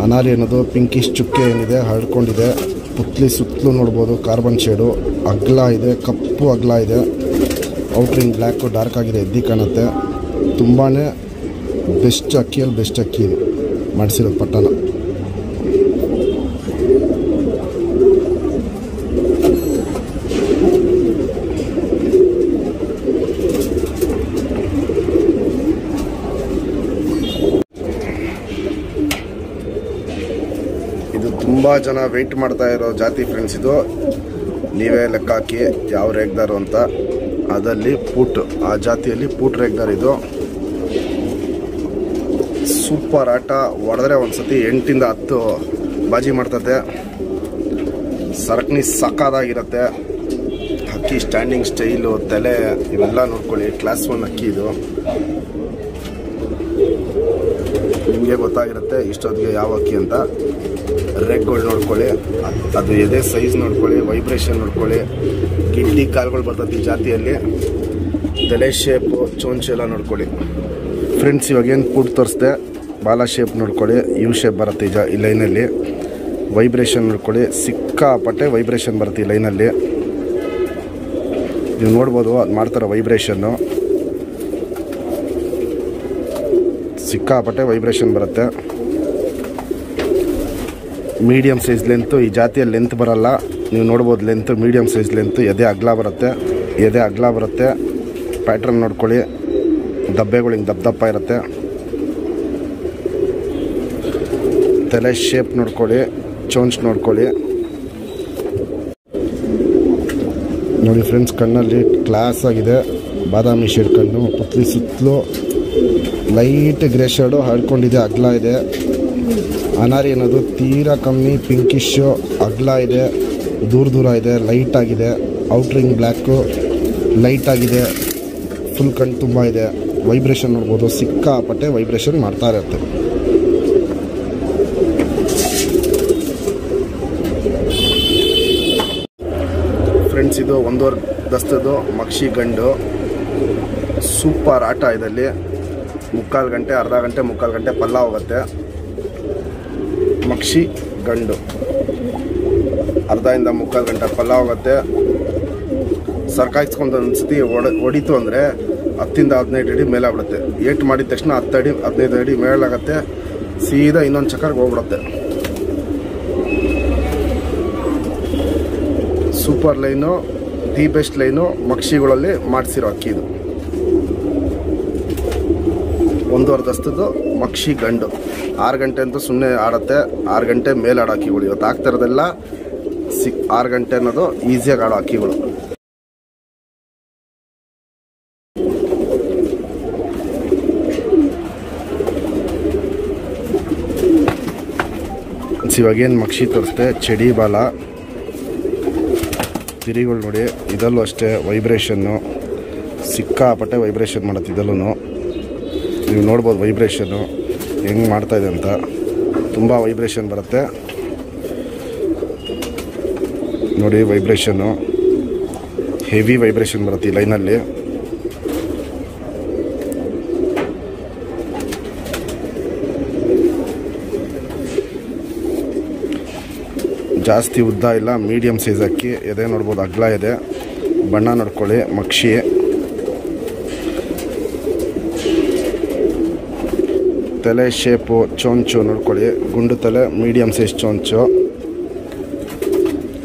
ಅನಾಲಿ ಅನ್ನೋದು ಪಿಂಕಿಶ್ ಚುಕ್ಕೆ ಏನಿದೆ ಹರಡ್ಕೊಂಡಿದೆ. ಪುತ್ಲಿ ಸುತ್ತಲೂ ನೋಡ್ಬೋದು ಕಾರ್ಬನ್ ಶೇಡು, ಅಗ್ಲ ಇದೆ, ಕಪ್ಪು ಅಗ್ಲ ಇದೆ. ಔಟ್ರಿಂಗ್ ಬ್ಲ್ಯಾಕು ಡಾರ್ಕ್ ಆಗಿದೆ, ಎದ್ದಿ ಕಾಣುತ್ತೆ. ತುಂಬಾ ಬೆಸ್ಟ್ ಅಕ್ಕಿಯಲ್ಲಿ ಬೆಸ್ಟ್ ಅಕ್ಕಿ ಮಾಡಿಸಿರೋದು ಪಟ್ಟಣ. ಇದು ತುಂಬ ಜನ ವೆಯ್ಟ್ ಮಾಡ್ತಾ ಇರೋ ಜಾತಿ ಫ್ರೆಂಡ್ಸ್. ಇದು ನೀವೇ ಲೆಕ್ಕ ಹಾಕಿ ಯಾವ ರೇಗ್ದಾರು ಅಂತ. ಅದಲ್ಲಿ ಪೂಟ್, ಆ ಜಾತಿಯಲ್ಲಿ ಪೂಟ್ ರೇಗ್ದಾರ್. ಇದು ಸೂಪರ್ ಆಟ. ಹೊಡೆದ್ರೆ ಒಂದ್ಸತಿ 8-10 ಬಾಜಿ ಮಾಡ್ತದೆ. ಸರಕಣಿ ಸಕ್ಕದಾಗಿರುತ್ತೆ. ಅಕ್ಕಿ ಸ್ಟ್ಯಾಂಡಿಂಗ್ ಸ್ಟೈಲು, ತಲೆ ಇವೆಲ್ಲ ನೋಡ್ಕೊಳ್ಳಿ. ಕ್ಲಾಸ್ 1 ಅಕ್ಕಿ ಇದು. ನಿಮಗೆ ಗೊತ್ತಾಗಿರುತ್ತೆ ಇಷ್ಟೊತ್ತಿಗೆ ಯಾವ ಅಕ್ಕಿ ಅಂತ. ರೆಗ್ಗಳು ನೋಡ್ಕೊಳ್ಳಿ, ಅದು ಎದೆ ಸೈಜ್ ನೋಡ್ಕೊಳ್ಳಿ, ವೈಬ್ರೇಷನ್ ನೋಡ್ಕೊಳ್ಳಿ. ಗಿಡ್ಡಿ ಕಾಲ್ಗಳು ಬರ್ತದೆ ಈ ಜಾತಿಯಲ್ಲಿ. ತಲೆ ಶೇಪು, ಚೋಂಚು ಎಲ್ಲ ನೋಡ್ಕೊಳ್ಳಿ ಫ್ರೆಂಡ್ಸ್. ಇವಾಗೇನು ಪೂಟ್ ತೋರಿಸ್ದೆ, ಬಾಲ ಶೇಪ್ ನೋಡ್ಕೊಳ್ಳಿ. ಯು ಶೇಪ್ ಬರುತ್ತೆ ಈ ಲೈನಲ್ಲಿ. ವೈಬ್ರೇಷನ್ ನೋಡ್ಕೊಳ್ಳಿ, ಸಿಕ್ಕಾಪಟ್ಟೆ ವೈಬ್ರೇಷನ್ ಬರುತ್ತೆ ಈ ಲೈನಲ್ಲಿ. ನೀವು ನೋಡ್ಬೋದು ಅದು ಮಾಡ್ತಾರೆ ವೈಬ್ರೇಷನ್ನು. ಸಿಕ್ಕಾಪಟ್ಟೆ ವೈಬ್ರೇಷನ್ ಬರುತ್ತೆ. Medium size length. ಈ ಜಾತಿಯಲ್ಲಿ ಲೆಂತ್ ಬರಲ್ಲ, ನೀವು ನೋಡ್ಬೋದು ಲೆಂತ್ ಮೀಡಿಯಮ್ ಸೈಜ್ ಲೆಂತ್. ಎದೆ ಅಗ್ಲ ಬರುತ್ತೆ, ಪ್ಯಾಟ್ರನ್ ನೋಡ್ಕೊಳ್ಳಿ, ದಬ್ಬೆಗಳು ಹಿಂಗೆ ದಪ್ಪ ಇರುತ್ತೆ. ತಲೆ ಶೇಪ್ ನೋಡ್ಕೊಳ್ಳಿ, ಚೋಂಚ್ ನೋಡ್ಕೊಳ್ಳಿ. ನೋಡಿ ಫ್ರೆಂಡ್ಸ್, ಕಣ್ಣಲ್ಲಿ ಕ್ಲಾಸ್ ಆಗಿದೆ, ಬಾದಾಮಿ ಶೇಡ್ ಕಣ್ಣು. ಪುತ್ಲಿ ಸುತ್ತಲೂ ಲೈಟ್ ಗ್ರೇ ಶೇಡು ಹರಡ್ಕೊಂಡಿದೆ, ಅಗಲ ಇದೆ. ಅನಾರಿ ಅನ್ನೋದು ತೀರಾ ಕಮ್ಮಿ, ಪಿಂಕಿಶು, ಅಗಲ ಇದೆ, ದೂರ ಇದೆ, ಲೈಟ್ ಆಗಿದೆ. ಔಟ್ರಿಂಗ್ ಬ್ಲ್ಯಾಕು ಲೈಟ್ ಆಗಿದೆ, ಫುಲ್ ಕಣ್ಣು ತುಂಬ ಇದೆ. ವೈಬ್ರೇಷನ್ ನೋಡ್ಬೋದು, ಸಿಕ್ಕಾಪಟ್ಟೆ ವೈಬ್ರೇಷನ್ ಮಾಡ್ತಾ ಇರುತ್ತೆ. ಫ್ರೆಂಡ್ಸ್, ಇದು 1.5 ದಸ್ತದ್ದು ಮಕ್ಷಿ ಗಂಡು. ಸೂಪರ್ ಆಟ ಇದರಲ್ಲಿ. 3/4 ಗಂಟೆ, ಅರ್ಧ ಗಂಟೆ, 3/4 ಗಂಟೆ ಪಲ್ಲ ಹೋಗುತ್ತೆ. ಮಕ್ಷಿ ಗಂಡು ಅರ್ಧದಿಂದ 3/4 ಗಂಟೆ ಪಲ್ಲ ಹೋಗುತ್ತೆ. ಸರ್ಕಾಯಿಸ್ಕೊಂಡು ಒಂದ್ಸತಿ ಹೊಡಿತು ಅಂದರೆ 10 ರಿಂದ 15 ಅಡಿ ಮೇಲೆ ಆಗ್ಬಿಡುತ್ತೆ. ಏಟ್ ಮಾಡಿದ ತಕ್ಷಣ 10 ಅಡಿ 15 ಅಡಿ ಮೇಲಾಗುತ್ತೆ. ಸೀದಾ ಇನ್ನೊಂದು ಚಕ್ಕರ್ಗೆ ಹೋಗ್ಬಿಡುತ್ತೆ. Super line, the best line ಮಕ್ಷಿಗಳಲ್ಲಿ ಮಾಡಿಸಿರೋ ಅಕ್ಕಿ ಇದು. 1.5 ದಸ್ತದ್ದು ಮಕ್ಷಿ ಗಂಡು. 6 ಗಂಟೆ ಅಂತೂ ಸುಮ್ಮನೆ ಆಡುತ್ತೆ. 6 ಗಂಟೆ ಮೇಲೆ ಆಡೋ ಅಕ್ಕಿಗಳು ಇವತ್ತು ಆಗ್ತಾ ಇರೋದೆಲ್ಲ 6 ಗಂಟೆ ಅನ್ನೋದು ಈಸಿಯಾಗಿ ಆಡೋ ಅಕ್ಕಿಗಳು. ಇವಾಗೇನು ಮಕ್ಷಿ ತೋರಿಸ್ತೆ, ಚಡಿ ಬಾಲ, ತಿರಿಗಳು ನೋಡಿ. ಇದಲ್ಲೂ ಅಷ್ಟೇ ವೈಬ್ರೇಷನ್ನು, ಸಿಕ್ಕಾಪಟ್ಟೆ ವೈಬ್ರೇಷನ್ ಮಾಡುತ್ತೆ. ಇದಲ್ಲೂ ನೀವು ನೋಡ್ಬೋದು ವೈಬ್ರೇಷನ್ನು ಹೆಂಗೆ ಮಾಡ್ತಾಯಿದೆ ಅಂತ. ತುಂಬ ವೈಬ್ರೇಷನ್ ಬರುತ್ತೆ ನೋಡಿ. ವೈಬ್ರೇಷನ್ನು ಹೆವಿ ವೈಬ್ರೇಷನ್ ಬರುತ್ತೆ ಈ ಲೈನಲ್ಲಿ. ಜಾಸ್ತಿ ಉದ್ದ ಇಲ್ಲ, ಮೀಡಿಯಮ್ ಸೈಜ್ ಅಕ್ಕಿ. ಎದೆ ನೋಡ್ಬೋದು, ಅಗಲ ಇದೆ. ಬಣ್ಣ ನೋಡ್ಕೊಳ್ಳಿ, ಮಕ್ಷಿ. ತಲೆ ಶೇಪು, ಚೊಂಚು ನೋಡ್ಕೊಳ್ಳಿ, ಗುಂಡು ತಲೆ, ಮೀಡಿಯಮ್ ಸೈಜ್ ಚೊಂಚು.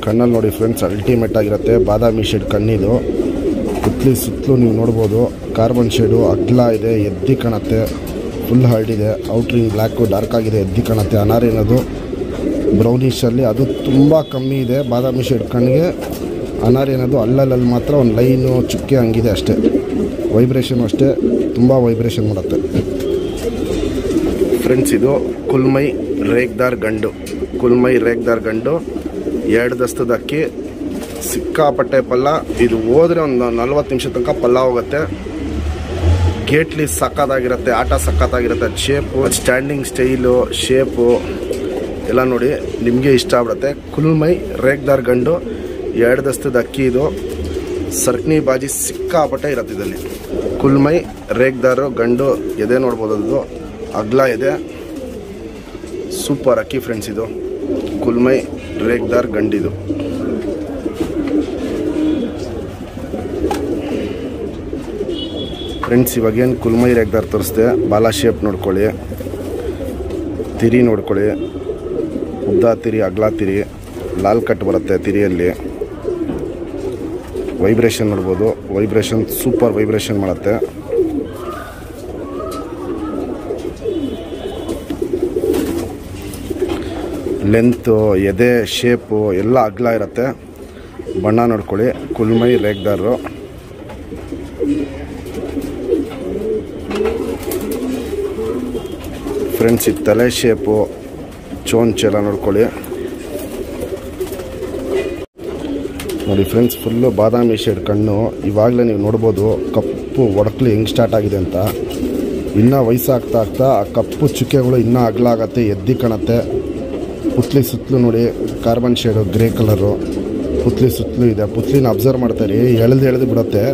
ಕಣ್ಣಲ್ಲಿ ನೋಡಿ ಫ್ರೆಂಡ್ಸ್, ಅಲ್ಟಿಮೇಟ್ ಆಗಿರುತ್ತೆ. ಬಾದಾಮಿ ಶೇಡ್ ಕಣ್ಣಿದು. ಪುತ್ಲಿ ಸುತ್ತಲೂ ನೀವು ನೋಡ್ಬೋದು, ಕಾರ್ಬನ್ ಶೇಡು, ಅಗಲ ಇದೆ, ಎದ್ದಿ ಕಾಣುತ್ತೆ, ಫುಲ್ ಹರ್ಡಿದೆ. ಔಟ್ರಿಂಗ್ ಬ್ಲ್ಯಾಕು ಡಾರ್ಕ್ ಆಗಿದೆ, ಎದ್ದಿ ಕಾಣುತ್ತೆ. ಅನಾರಿ ಅನ್ನೋದು ಬ್ರೌನಿಷಲ್ಲಿ, ಅದು ತುಂಬ ಕಮ್ಮಿ ಇದೆ. ಬಾದಾಮಿ ಶೇಡ್ ಕಣ್ಣಿಗೆ ಅನಾರಿ ಅನ್ನೋದು ಅಲ್ಲಲ್ಲಿ ಮಾತ್ರ ಒಂದು ಲೈನು ಚುಕ್ಕೆ ಹಂಗಿದೆ ಅಷ್ಟೇ. ವೈಬ್ರೇಷನ್ ಅಷ್ಟೇ, ತುಂಬ ವೈಬ್ರೇಷನ್ ಮಾಡುತ್ತೆ ಫ್ರೆಂಡ್ಸ್. ಇದು ಕುಲ್ಮೈ ರೇಗ್ದಾರ್ ಗಂಡು. ಕುಲ್ಮೈ ರೇಗ್ದಾರ್ ಗಂಡು 2 ದಸ್ತದ ಅಕ್ಕಿ. ಸಿಕ್ಕಾಪಟ್ಟೆ ಪಲ್ಲ. ಇದು ಹೋದರೆ ಒಂದು 40 ನಿಮಿಷ ತನಕ ಪಲ್ಲ ಹೋಗುತ್ತೆ. ಗೇಟ್ಲಿ ಸಕ್ಕತ್ತಾಗಿರುತ್ತೆ, ಆಟ ಸಕ್ಕತ್ತಾಗಿರುತ್ತೆ. ಶೇಪು, ಸ್ಟ್ಯಾಂಡಿಂಗ್ ಸ್ಟೈಲು, ಶೇಪು ಎಲ್ಲ ನೋಡಿ ನಿಮಗೆ ಇಷ್ಟ ಆಗ್ಬಿಡುತ್ತೆ. ಕುಲ್ಮೈ ರೇಗ್ದಾರ್ ಗಂಡು 2 ದಸ್ತದ ಅಕ್ಕಿ ಇದು. ಸರ್ಕನಿ ಬಾಜಿ ಸಿಕ್ಕಾಪಟ್ಟೆ ಇರುತ್ತೆ ಇದರಲ್ಲಿ. ಕುಲ್ಮೈ ರೇಗ್ದಾರು ಗಂಡು. ಎದೆ ನೋಡ್ಬೋದು, ಅದು ಅಗ್ಲ ಇದೆ. ಸೂಪರ್ ಅಕ್ಕಿ ಫ್ರೆಂಡ್ಸ್ ಇದು. ಕುಲ್ಮೈ ರೇಗ್ದಾರ್ ಗಂಡಿದು. ಫ್ರೆಂಡ್ಸ್, ಇವಾಗೇನು ಕುಲ್ಮೈ ರೇಗ್ದಾರ್ ತೋರಿಸ್ದೆ. ಬಾಲ ಶೇಪ್ ನೋಡ್ಕೊಳ್ಳಿ, ತಿರಿ ನೋಡ್ಕೊಳ್ಳಿ, ಉದ್ದ ತಿರಿ, ಅಗ್ಲ ತಿರಿ, ಲಾಲ್ ಕಟ್ ಬರುತ್ತೆ ತಿರಿಯಲ್ಲಿ. ವೈಬ್ರೇಷನ್ ನೋಡ್ಬೋದು, ವೈಬ್ರೇಷನ್ ಸೂಪರ್ ವೈಬ್ರೇಷನ್ ಮಾಡುತ್ತೆ. ಲೆಂತು, ಎದೆ ಶೇಪು ಎಲ್ಲ ಅಗ್ಲ ಇರುತ್ತೆ. ಬಣ್ಣ ನೋಡ್ಕೊಳ್ಳಿ, ಕುಲ್ಮೈ ರೇಗ್ದಾರು. ಫ್ರೆಂಡ್ಸ್, ಇದು ತಲೆ ಶೇಪು, ಚೋಂಚೆಲ್ಲ ನೋಡ್ಕೊಳ್ಳಿ. ನೋಡಿ ಫ್ರೆಂಡ್ಸ್, ಫುಲ್ಲು ಬಾದಾಮಿ ಶೇಡ್ ಕಣ್ಣು. ಇವಾಗಲೇ ನೀವು ನೋಡ್ಬೋದು ಕಪ್ಪು ಒಡಕ್ಲಿ ಹೆಂಗೆ ಸ್ಟಾರ್ಟ್ ಆಗಿದೆ ಅಂತ. ಇನ್ನೂ ವಯಸ್ಸಾಗ್ತಾ ಆಗ್ತಾ ಆ ಕಪ್ಪು ಚುಕ್ಕೆಗಳು ಇನ್ನೂ ಅಗಲ ಆಗತ್ತೆ, ಎದ್ದಿ ಕಾಣುತ್ತೆ. ಪುತ್ಲಿ ಸುತ್ತಲೂ ನೋಡಿ, ಕಾರ್ಬನ್ ಶೇಡು, ಗ್ರೇ ಕಲರು. ಪುತ್ಲಿ ಸುತ್ತಲೂ ಇದೆ. ಪುತ್ಲಿನ ಅಬ್ಸರ್ವ್ ಮಾಡ್ತಾರೆ, ಎಳೆದು ಬಿಡುತ್ತೆ,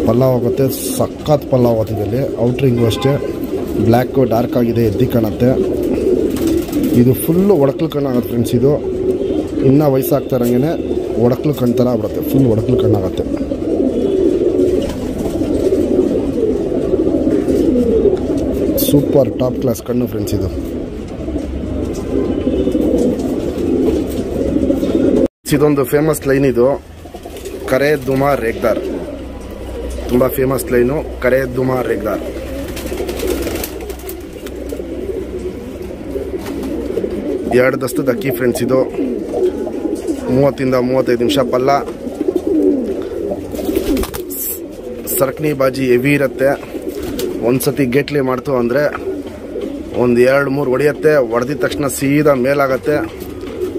ಪಲ್ಲ ಹೋಗುತ್ತೆ. ಸಖತ್ ಪಲ್ಲ ಹೋಗುತ್ತೆ ಇದರಲ್ಲಿ. ಔಟ್ರಿಂಗು ಅಷ್ಟೇ, ಬ್ಲ್ಯಾಕು ಡಾರ್ಕ್ ಆಗಿದೆ, ಎದ್ದಿ ಕಾಣುತ್ತೆ. ಇದು ಫುಲ್ಲು ಒಡಕ್ಲು ಕಣ್ಣಾಗುತ್ತೆ ಫ್ರೆಂಡ್ಸ್. ಇದು ಇನ್ನೂ ವಯಸ್ಸಾಗ್ತಾರಂಗೆ ಒಡಕ್ಲು ಕಣ್ಣು ಥರ ಆಗ್ಬಿಡುತ್ತೆ, ಫುಲ್ ಒಡಕ್ಲು ಕಣ್ಣಾಗುತ್ತೆ. ಸೂಪರ್ ಟಾಪ್ ಕ್ಲಾಸ್ ಕಣ್ಣು ಫ್ರೆಂಡ್ಸ್ ಇದು. ಇದೊಂದು ಫೇಮಸ್ ಲೈನ್ ಇದು, ಕರೆ ದುಮಾ ರೇಗ್ದಾರ್. ತುಂಬ ಫೇಮಸ್ ಲೈನು ಕರೆ ದುಮಾ ರೇಗ್ದಾರ್. ಎರಡು ದಸ್ತದ ಅಕ್ಕಿ ಫ್ರೆಂಡ್ಸ್. ಇದು 30 to 35 ನಿಮಿಷ ಪಲ್ಲ. ಸರ್ಕನಿ ಬಾಜಿ ಹೆವಿ ಇರುತ್ತೆ. ಒಂದ್ಸತಿ ಗೇಟ್ಲಿ ಮಾಡ್ತು ಅಂದರೆ ಒಂದು 2-3 ಹೊಡೆಯುತ್ತೆ. ಹೊಡೆದಿದ ತಕ್ಷಣ ಸೀದಾ ಮೇಲಾಗತ್ತೆ.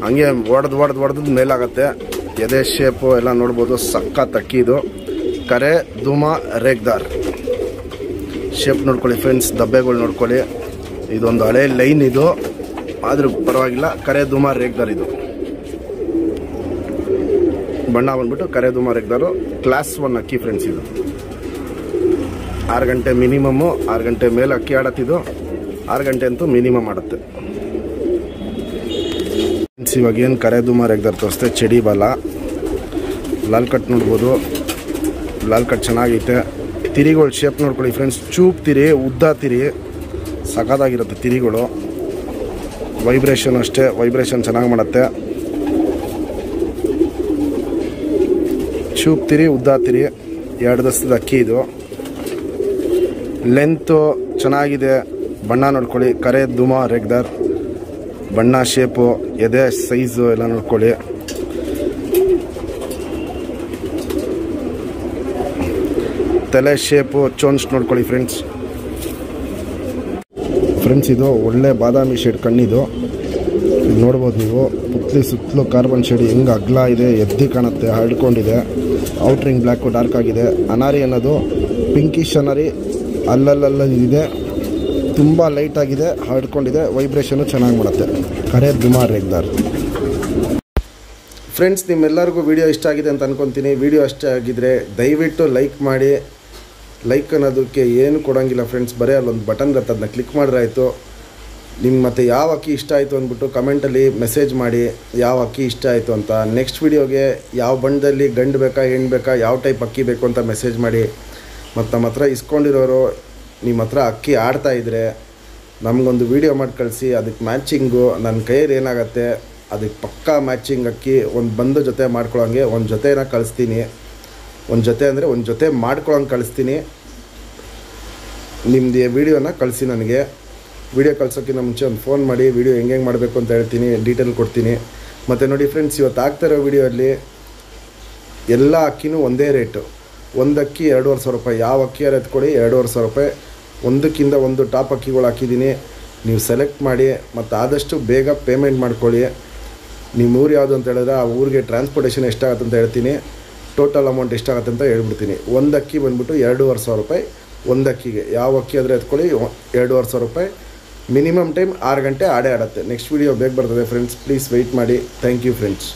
ಹಂಗೆ ಹೊಡೆದು ಮೇಲಾಗತ್ತೆ. ಎದೆ ಶೇಪು ಎಲ್ಲ ನೋಡ್ಬೋದು. ಸಖತ್ ಅಕ್ಕಿ ಇದು ಕರೆ ದುಮಾ ರೇಗ್ದಾರ್. ಶೇಪ್ ನೋಡ್ಕೊಳ್ಳಿ ಫ್ರೆಂಡ್ಸ್, ದಬ್ಬೆಗಳು ನೋಡ್ಕೊಳ್ಳಿ. ಇದೊಂದು ಹಳೆ ಲೈನ್ ಇದು, ಆದರೂ ಪರವಾಗಿಲ್ಲ. ಕರೆ ದುಮಾ ರೇಗ್ದಾರ್ ಇದು ಬಣ್ಣ ಬಂದ್ಬಿಟ್ಟು ಕರೆ ದುಮಾ ರೇಗ್ದಾರು. ಕ್ಲಾಸ್ 1 ಅಕ್ಕಿ ಫ್ರೆಂಡ್ಸ್. ಇದು 6 ಗಂಟೆ ಮಿನಿಮಮ್ಮು. 6 ಗಂಟೆ ಮೇಲೆ ಅಕ್ಕಿ ಆಡತ್ತಿದ್ದು. 6 ಗಂಟೆ ಅಂತೂ ಮಿನಿಮಮ್ ಆಡುತ್ತೆ. ಇವಾಗ ಏನು ಕರೆ ದುಮಾ ರೇಗ್ದಾರ್ ತೋರಿಸ್ತೆ. ಚಡಿ ಬಾಲ, ಲಾಲ್ ಕಟ್ ನೋಡ್ಬೋದು. ಲಾಲ್ ಕಟ್ ಚೆನ್ನಾಗೈತೆ. ತಿರಿಗಳು ಶೇಪ್ ನೋಡ್ಕೊಳ್ಳಿ ಫ್ರೆಂಡ್ಸ್. ಚೂಪ್ ತಿರಿ, ಉದ್ದ ತಿರಿ, ಸಖತ್ತಾಗಿರುತ್ತೆ ತಿರಿಗಳು. ವೈಬ್ರೇಷನ್ ಅಷ್ಟೇ, ವೈಬ್ರೇಷನ್ ಚೆನ್ನಾಗಿ ಮಾಡುತ್ತೆ. ಚೂಪ್ ತಿರಿ, ಉದ್ದ ತಿರಿ, 2 ದಸ್ತದ ಅಕ್ಕಿ ಇದು. ಲೆಂತು ಚೆನ್ನಾಗಿದೆ. ಬಣ್ಣ ನೋಡ್ಕೊಳ್ಳಿ. ಕರೆ ದುಮಾ ರೇಗ್ದಾರ್. ಬಣ್ಣ, ಶೇಪು, ಎದೆ ಸೈಜು ಎಲ್ಲ ನೋಡ್ಕೊಳ್ಳಿ. ತಲೆ ಶೇಪು, ಚೋನ್ಸ್ ನೋಡ್ಕೊಳ್ಳಿ ಫ್ರೆಂಡ್ಸ್. ಇದು ಒಳ್ಳೆ ಬಾದಾಮಿ ಶೇಡ್ ಕಣ್ಣಿದು. ಇದು ನೋಡ್ಬೋದು ನೀವು. ಪುತ್ಲಿ ಸುತ್ತಲೂ ಕಾರ್ಬನ್ ಶೇಡ್ ಹೆಂಗೆ ಅಗ್ಲ ಇದೆ, ಎದ್ದಿ ಕಾಣುತ್ತೆ, ಹರಡ್ಕೊಂಡಿದೆ. ಔಟ್ರಿಂಗ್ ಬ್ಲ್ಯಾಕು ಡಾರ್ಕ್ ಆಗಿದೆ. ಅನಾರಿ ಅನ್ನೋದು ಪಿಂಕಿಶ್ ಅನಾರಿ ಅಲ್ಲಲ್ಲಿದೆ. ತುಂಬ ಲೈಟ್ ಆಗಿದೆ, ಹರಡ್ಕೊಂಡಿದೆ. ವೈಬ್ರೇಷನು ಚೆನ್ನಾಗಿ ಮಾಡುತ್ತೆ. ಕರೆ ದುಮಾ ರೇಗ್ದಾರ್ ಫ್ರೆಂಡ್ಸ್. ನಿಮ್ಮೆಲ್ಲರಿಗೂ ವಿಡಿಯೋ ಇಷ್ಟ ಆಗಿದೆ ಅಂತ ಅನ್ಕೊತೀನಿ. ವಿಡಿಯೋ ಇಷ್ಟ ಆಗಿದ್ರೆ ದಯವಿಟ್ಟು ಲೈಕ್ ಮಾಡಿ. ಲೈಕ್ ಅನ್ನೋದಕ್ಕೆ ಏನು ಕೊಡೋಂಗಿಲ್ಲ ಫ್ರೆಂಡ್ಸ್, ಬರೀ ಅಲ್ಲೊಂದು ಬಟನ್ ಇರುತ್ತೆ, ಅದನ್ನ ಕ್ಲಿಕ್ ಮಾಡಿದ್ರೆ ಆಯಿತು. ನಿಮ್ಗೆ ಮತ್ತು ಯಾವ ಅಕ್ಕಿ ಇಷ್ಟ ಆಯಿತು ಅಂದ್ಬಿಟ್ಟು ಕಮೆಂಟಲ್ಲಿ ಮೆಸೇಜ್ ಮಾಡಿ ಯಾವ ಅಕ್ಕಿ ಇಷ್ಟ ಆಯಿತು ಅಂತ. ನೆಕ್ಸ್ಟ್ ವಿಡಿಯೋಗೆ ಯಾವ ಬಣ್ಣದಲ್ಲಿ ಗಂಡು ಬೇಕಾ ಹೆಣ್ಣು ಬೇಕಾ, ಯಾವ ಟೈಪ್ ಅಕ್ಕಿ ಬೇಕು ಅಂತ ಮೆಸೇಜ್ ಮಾಡಿ. ಮತ್ತು ನಮ್ಮ ಹತ್ರ ಇಸ್ಕೊಂಡಿರೋರು ನಿಮ್ಮ ಹತ್ರ ಅಕ್ಕಿ ಆಡ್ತಾಯಿದ್ರೆ ನಮಗೊಂದು ವಿಡಿಯೋ ಮಾಡಿ ಕಳಿಸಿ. ಅದಕ್ಕೆ ಮ್ಯಾಚಿಂಗು ನನ್ನ ಕೈಯಲ್ಲಿ ಏನಾಗುತ್ತೆ ಅದಕ್ಕೆ ಪಕ್ಕಾ ಮ್ಯಾಚಿಂಗ್ ಅಕ್ಕಿ ಒಂದು ಬಂದು ಜೊತೆ ಮಾಡ್ಕೊಳ್ಳೋಂಗೆ ಒಂದು ಜೊತೆನ ಕಳಿಸ್ತೀನಿ. ಒಂದು ಜೊತೆ ಅಂದರೆ ಒಂದು ಜೊತೆ ಮಾಡ್ಕೊಳ್ಳೋಂಗೆ ಕಳಿಸ್ತೀನಿ. ನಿಮ್ಮದು ವಿಡಿಯೋನ ಕಳಿಸಿ ನನಗೆ. ವಿಡಿಯೋ ಕಳ್ಸೋಕ್ಕಿಂತ ಮುಂಚೆ ಒಂದು ಫೋನ್ ಮಾಡಿ ವಿಡಿಯೋ ಹೆಂಗೆ ಮಾಡಬೇಕು ಅಂತ ಹೇಳ್ತೀನಿ, ಡೀಟೇಲ್ ಕೊಡ್ತೀನಿ. ಮತ್ತು ನೋಡಿ ಫ್ರೆಂಡ್ಸ್, ಇವತ್ತು ಆಗ್ತಾಯಿರೋ ವಿಡಿಯೋಲ್ಲಿ ಎಲ್ಲ ಅಕ್ಕಿನೂ ಒಂದೇ ರೇಟು. ಒಂದು ಅಕ್ಕಿ 2,500 ರೂಪಾಯಿ. ಯಾವ ಅಕ್ಕಿಯಾರು ಎತ್ಕೊಡಿ 2,500 ರೂಪಾಯಿ. ಒಂದಕ್ಕಿಂತ ಒಂದು ಟಾಪ್ ಅಕ್ಕಿಗಳು ಹಾಕಿದ್ದೀನಿ. ನೀವು ಸೆಲೆಕ್ಟ್ ಮಾಡಿ ಮತ್ತು ಆದಷ್ಟು ಬೇಗ ಪೇಮೆಂಟ್ ಮಾಡ್ಕೊಳ್ಳಿ. ನಿಮ್ಮ ಊರು ಯಾವುದು ಅಂತ ಹೇಳಿದ್ರೆ ಆ ಊರಿಗೆ ಟ್ರಾನ್ಸ್ಪೋರ್ಟೇಷನ್ ಎಷ್ಟಾಗುತ್ತೆ ಅಂತ ಹೇಳ್ತೀನಿ. ಟೋಟಲ್ ಅಮೌಂಟ್ ಎಷ್ಟಾಗುತ್ತೆ ಅಂತ ಹೇಳ್ಬಿಡ್ತೀನಿ. ಒಂದು ಅಕ್ಕಿ ಬಂದುಬಿಟ್ಟು 2,500 ರೂಪಾಯಿ. ಒಂದು ಅಕ್ಕಿಗೆ ಯಾವ ಅಕ್ಕಿ ಆದರೆ ಎತ್ಕೊಳ್ಳಿ 2,500 ರೂಪಾಯಿ. ಮಿನಿಮಮ್ ಟೈಮ್ 6 ಗಂಟೆ ಆಡೇ ಆಡುತ್ತೆ. ನೆಕ್ಸ್ಟ್ ವಿಡಿಯೋ ಬೇಗ ಬರ್ತದೆ ಫ್ರೆಂಡ್ಸ್. ಪ್ಲೀಸ್ ವೆಯ್ಟ್ ಮಾಡಿ. Thank you friends.